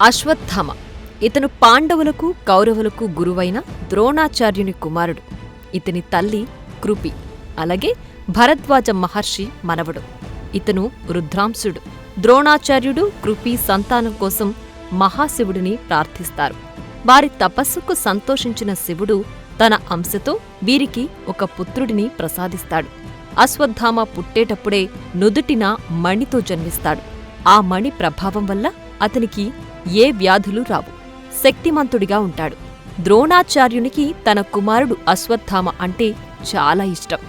అశ్వత్థామ. ఇతను పాండవులకు కౌరవులకు గురువైన ద్రోణాచార్యుని కుమారుడు. ఇతని తల్లి కృపి. అలాగే భరద్వాజ మహర్షి మనవడు. ఇతను రుద్రాంశుడు. ద్రోణాచార్యుడు కృపి సంతానం కోసం మహాశివుడిని ప్రార్థిస్తారు. వారి తపస్సుకు సంతోషించిన శివుడు తన అంశతో వీరికి ఒక పుత్రుడిని ప్రసాదిస్తాడు. అశ్వత్థామ పుట్టేటప్పుడే నుదుటిన మణితో జన్మిస్తాడు. ఆ మణి ప్రభావం వల్ల అతనికి ఏ వ్యాధులు రావు. శక్తిమంతుడిగా ఉంటాడు. ద్రోణాచార్యునికి తన కుమారుడు అశ్వత్థామ అంటే చాలా ఇష్టం.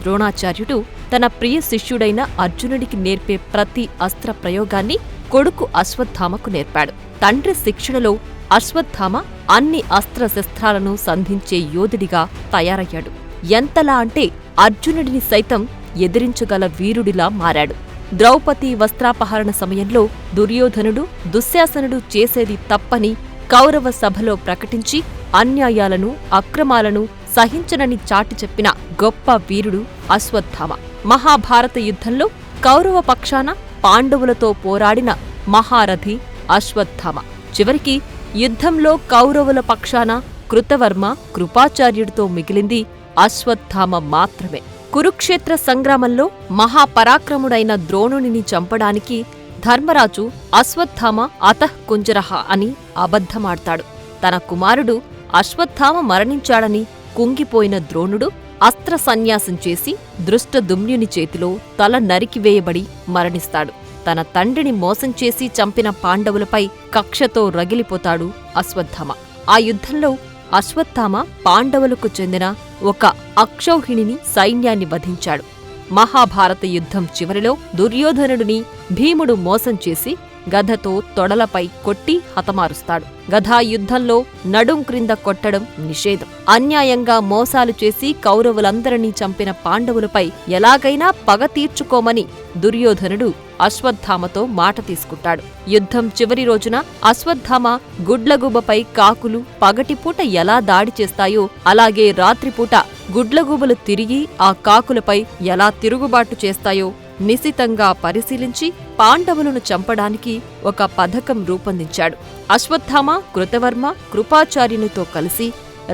ద్రోణాచార్యుడు తన ప్రియ శిష్యుడైన అర్జునుడికి నేర్పే ప్రతి అస్త్ర ప్రయోగాన్ని కొడుకు అశ్వత్థామకు నేర్పాడు. తండ్రి శిక్షణలో అశ్వత్థామ అన్ని అస్త్రశస్త్రాలను సంధించే యోధుడిగా తయారయ్యాడు. ఎంతలా అంటే అర్జునుడిని సైతం ఎదిరించగల వీరుడిలా మారాడు. ద్రౌపది వస్త్రాపహరణ సమయంలో దుర్యోధనుడు దుశ్శాసనుడు చేసేది తప్పని కౌరవ సభలో ప్రకటించి అన్యాయాలను అక్రమాలను సహించనని చాటి చెప్పిన గొప్ప వీరుడు అశ్వత్థామ. మహాభారత యుద్ధంలో కౌరవ పక్షాన పాండవులతో పోరాడిన మహారథి అశ్వత్థామ. చివరికి యుద్ధంలో కౌరవుల పక్షాన కృతవర్మ కృపాచార్యుడితో మిగిలింది అశ్వత్థామ మాత్రమే. కురుక్షేత్ర సంగ్రామంలో మహాపరాక్రముడైన ద్రోణునిని చంపడానికి ధర్మరాజు అశ్వత్థామ అతఃకుంజరః అని అబద్ధమాడ్తాడు. తన కుమారుడు అశ్వత్థామ మరణించాడని కుంగిపోయిన ద్రోణుడు అస్త్ర సన్యాసం చేసి దృష్టదుమ్నుని చేతిలో తల నరికివేయబడి మరణిస్తాడు. తన తండ్రిని మోసం చేసి చంపిన పాండవులపై కక్షతో రగిలిపోతాడు అశ్వత్థామ. ఆ యుద్ధంలో అశ్వత్థామ పాండవులకు చెందిన ఒక అక్షౌహిణిని సైన్యాన్ని వధించాడు. మహాభారత యుద్ధం చివరిలో దుర్యోధనుడిని భీముడు మోసం చేసి గదతో తొడలపై కొట్టి హతమారుస్తాడు. గదా యుద్ధంలో నడుం క్రింద కొట్టడం నిషేధం. అన్యాయంగా మోసాలు చేసి కౌరవులందరినీ చంపిన పాండవులపై ఎలాగైనా పగ తీర్చుకోమని దుర్యోధనుడు అశ్వత్థామతో మాట తీసుకుంటాడు. యుద్ధం చివరి రోజున అశ్వత్థామ గుడ్లగూబపై కాకులు పగటిపూట ఎలా దాడి చేస్తాయో అలాగే రాత్రిపూట గుడ్లగూబలు తిరిగి ఆ కాకులపై ఎలా తిరుగుబాటు చేస్తాయో నిశితంగా పరిశీలించి పాండవులను చంపడానికి ఒక పథకం రూపొందించాడు. అశ్వత్థామ కృతవర్మ కృపాచార్యునితో కలిసి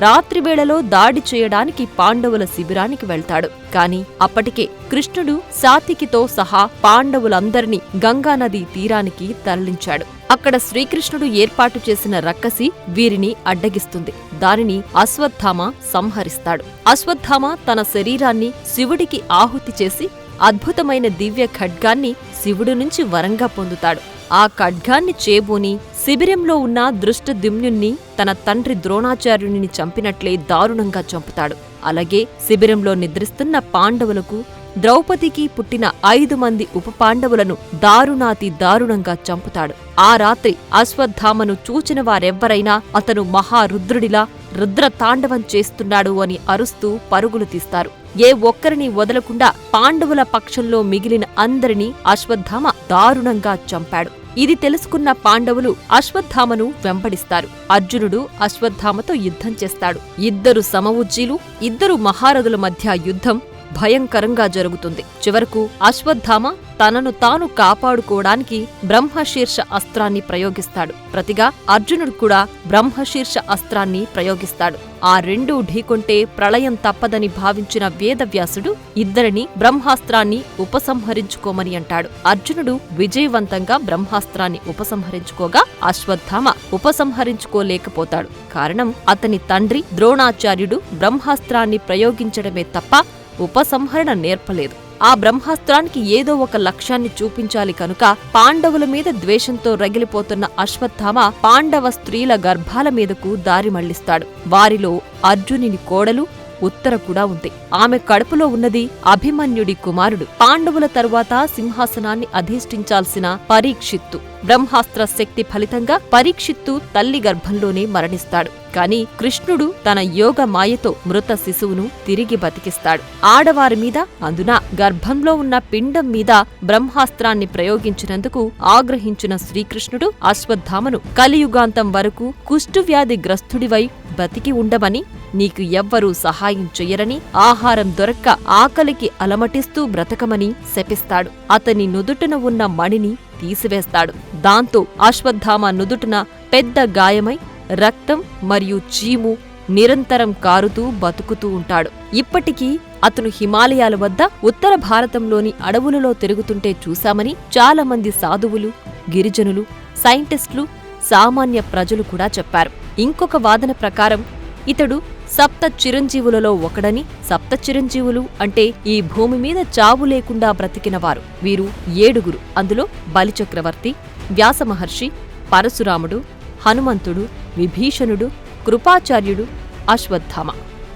రాత్రివేళలో దాడి చేయడానికి పాండవుల శిబిరానికి వెళ్తాడు. కాని అప్పటికే కృష్ణుడు సాత్యకితో సహా పాండవులందరినీ గంగానదీ తీరానికి తరలించాడు. అక్కడ శ్రీకృష్ణుడు ఏర్పాటు చేసిన రక్కసి వీరిని అడ్డగిస్తుంది. దానిని అశ్వత్థామ సంహరిస్తాడు. అశ్వత్థామ తన శరీరాన్ని శివుడికి ఆహుతి చేసి అద్భుతమైన దివ్య ఖడ్గాన్ని శివుడి నుంచి వరంగా పొందుతాడు. ఆ ఖడ్గాన్ని చేబూని శిబిరంలో ఉన్న దృష్టద్యుమ్నుణ్ణి తన తండ్రి ద్రోణాచార్యుని చంపినట్లే దారుణంగా చంపుతాడు. అలాగే శిబిరంలో నిద్రిస్తున్న పాండవులకు ద్రౌపదికి పుట్టిన 5 మంది ఉప పాండవులను దారుణాతి దారుణంగా చంపుతాడు. ఆ రాత్రి అశ్వత్థామను చూచిన వారెవ్వరైనా అతను మహారుద్రుడిలా రుద్రతాండవం చేస్తున్నాడు అని అరుస్తూ పరుగులు తీస్తారు. ఏ ఒక్కరిని వదలకుండా పాండవుల పక్షంలో మిగిలిన అందరినీ అశ్వత్థామ దారుణంగా చంపాడు. ఇది తెలుసుకున్న పాండవులు అశ్వత్థామను వెంబడిస్తారు. అర్జునుడు అశ్వత్థామతో యుద్ధం చేస్తాడు. ఇద్దరు సమవుజ్జీలు, ఇద్దరు మహారథుల మధ్య యుద్ధం భయంకరంగా జరుగుతుంది. చివరకు అశ్వత్థామ తనను తాను కాపాడుకోవడానికి బ్రహ్మశీర్ష అస్త్రాన్ని ప్రయోగిస్తాడు. ప్రతిగా అర్జునుడు కూడా బ్రహ్మశీర్ష అస్త్రాన్ని ప్రయోగిస్తాడు. ఆ రెండూ ఢీకొంటే ప్రళయం తప్పదని భావించిన వేదవ్యాసుడు ఇద్దరిని బ్రహ్మాస్త్రాన్ని ఉపసంహరించుకోమని అంటాడు. అర్జునుడు విజయవంతంగా బ్రహ్మాస్త్రాన్ని ఉపసంహరించుకోగా అశ్వత్థామ ఉపసంహరించుకోలేకపోతాడు. కారణం అతని తండ్రి ద్రోణాచార్యుడు బ్రహ్మాస్త్రాన్ని ప్రయోగించడమే తప్ప ఉపసంహరణ నేర్పలేదు. ఆ బ్రహ్మాస్త్రానికి ఏదో ఒక లక్ష్యాన్ని చూపించాలి కనుక పాండవుల మీద ద్వేషంతో రగిలిపోతున్న అశ్వత్థామ పాండవ స్త్రీల గర్భాల మీదకు దారి మళ్లిస్తాడు. వారిలో అర్జునుని కోడలు ఉత్తర కూడా ఉంది. ఆమె కడుపులో ఉన్నది అభిమన్యుడి కుమారుడు. పాండవుల తరువాత సింహాసనాన్ని అధిష్ఠించాల్సిన పరీక్షిత్తు. బ్రహ్మాస్త్ర శక్తి ఫలితంగా పరీక్షిత్తు తల్లి గర్భంలోనే మరణిస్తాడు. కాని కృష్ణుడు తన యోగ మాయతో మృత శిశువును తిరిగి బతికిస్తాడు. ఆడవారి మీద, అందున గర్భంలో ఉన్న పిండం మీద బ్రహ్మాస్త్రాన్ని ప్రయోగించినందుకు ఆగ్రహించిన శ్రీకృష్ణుడు అశ్వత్థామను కలియుగాంతం వరకు కుష్ఠువ్యాధి గ్రస్తుడివై బతికి ఉండమని, నీకు ఎవ్వరూ సహాయం చెయ్యరని, ఆహారం దొరక్క ఆకలికి అలమటిస్తూ బ్రతకమని శపిస్తాడు. అతని నుదుటన ఉన్న మణిని తీసివేస్తాడు. దాంతో అశ్వత్థామ నుదుటిన పెద్ద గాయమై రక్తం మరియు చీము నిరంతరం కారుతూ బతుకుతూ ఉంటాడు. ఇప్పటికీ అతను హిమాలయాల వద్ద ఉత్తర భారతంలోని అడవులలో తిరుగుతుంటే చూశామని చాలామంది సాధువులు, గిరిజనులు, సైంటిస్టులు, సామాన్య ప్రజలు కూడా చెప్పారు. ఇంకొక వాదన ప్రకారం ఇతడు సప్త చిరంజీవులలో ఒకడని. సప్త చిరంజీవులు అంటే ఈ భూమి మీద చావు లేకుండా బ్రతికినవారు. వీరు 7. అందులో బలిచక్రవర్తి, వ్యాసమహర్షి, పరశురాముడు, హనుమంతుడు, విభీషణుడు, కృపాచార్యుడు, అశ్వత్థామ.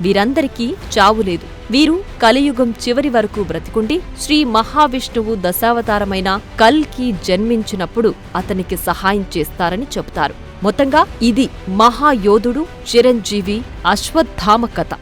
వీరందరికీ చావులేదు. వీరు కలియుగం చివరి వరకు బ్రతికుండి శ్రీ మహావిష్ణువు దశావతారమైన కల్కి జన్మించినప్పుడు అతనికి సహాయం చేస్తారని చెబుతారు. మొత్తంగా ఇది మహాయోధుడు, చిరంజీవి అశ్వత్థామ కథ.